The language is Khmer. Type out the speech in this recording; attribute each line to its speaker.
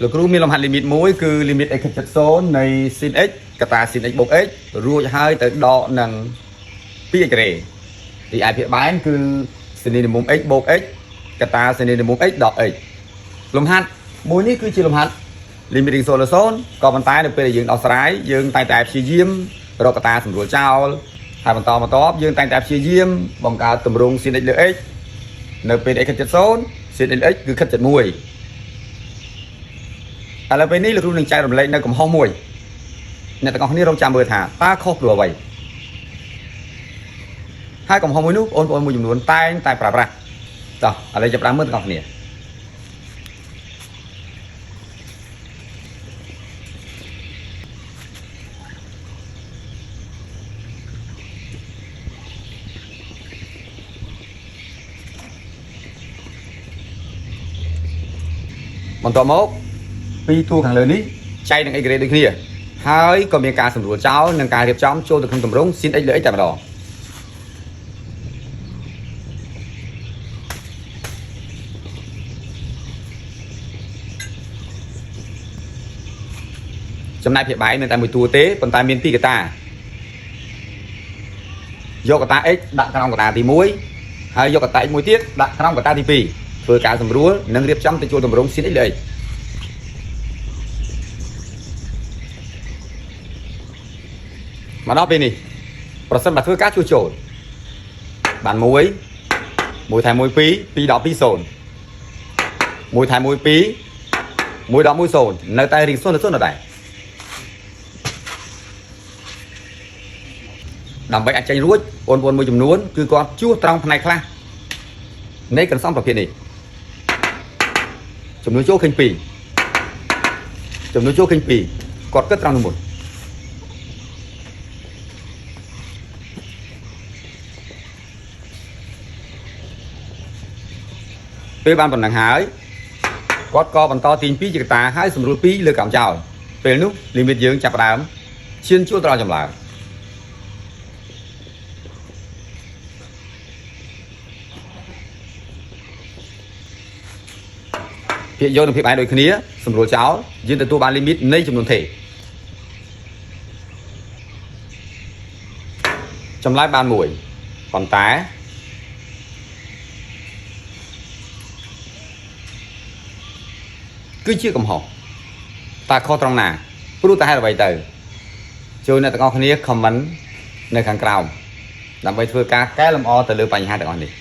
Speaker 1: លោកគ្រូមានលំហាត់ limit មួយគឺ limit x ខិត0នៃ sin x កតា sin x បូក x រួចហើយទៅដកនឹង 2x ក្រេទីឯភាគបែនគឺ sin នៃមុំ x បូក x កតា sin នៃមុំ x ដក x លំហាត់មួយនេះគឺជាលំហាត់ limiting 0 0ក៏ប៉ុន្តែនៅពេលដែលយើងដោះស្រាយយើងតែងតែព្យាយាមរកកតាសម្រួលចោលហើយបន្តយើងតែងតែព្យាយាមបង្កើតទម្រង់ sin x លើ x នៅពេល x ខិត0 sin x គឺខិត1ឥឡូវពេលនេះលោកគ្រូនឹងចែករំលែកនៅកំហុសមួយអ្នកទាំងអស់គ្នារងចាំមើលថាតើខុសព្រោះអ្វីហើយកំហុសមួយនោះបងប្អូនមួយចំនួនតែងតែប្រើប្រាស់តោះឥឡូវចាប់ផ្ដើមមើលទាំងអស់គ្នាបន្តមកពីតួខាងលើនេះចែកនឹង x ក្រេដូចគ្នាហើយក៏មានការសម្រួលចោលនិងការរៀបចំចូលទៅក្នុងទម្រង់ sin x លើ x តែម្ដងចំណែកភាគបែនមានតែមួយតួទេប៉ុន្តែមានពីរកតាយកកតា x ដាក់ក្រោមកតាទី1ហើយយកកតា x មួយទៀតដាក់ក្រោមកតាទី2ធ្វើការសម្រួលនិងរៀបចំទៅចូលទម្រង់ sin x លើ xមកដល់ពេលនេះប្រសិនបើធ្វើការជួសជុលបាន1 1ថែម1 2 2ដល់2 0 1ថែម1 2 1ដល់1 0នៅតែរៀង0ដល់0ដដែលដើម្បីអាចចេញរួចបងប្អូនមួយចំនួនគឺគាត់ជួសត្រង់ផ្នែកខ្លះនៃកន្សោមប្រភេទនេះចំនួនចូលឃើញ2ចំនួនចូលឃើញ2គាត់គិតត្រង់នោះមួយពេលបានប៉ុណ្ណឹងហើយគាត់ក៏បន្តទាញ2ជាកតាហើយសម្រួល2លើក្រោមចោលពេលនោះលីមីតយើងចាប់ផ្ដើមឈានជួលត្រង់ចម្លើយភាគយកនិងភាគបែនដូចគ្នាសម្រួលចោលយើងទទួលបានលីមីតនៃចំនួនថេចម្លើយបាន1ប៉ុន្តែគឺជាកំហុសតើខុសត្រង់ណាព្រោះតែហេតុអ្វីទៅចូលអ្នកទាំងអស់គ្នា comment នៅខាងក្រោមដើម្បីធ្វើការកែលម្អទៅលើបញ្ហាទាំងអស់នេះ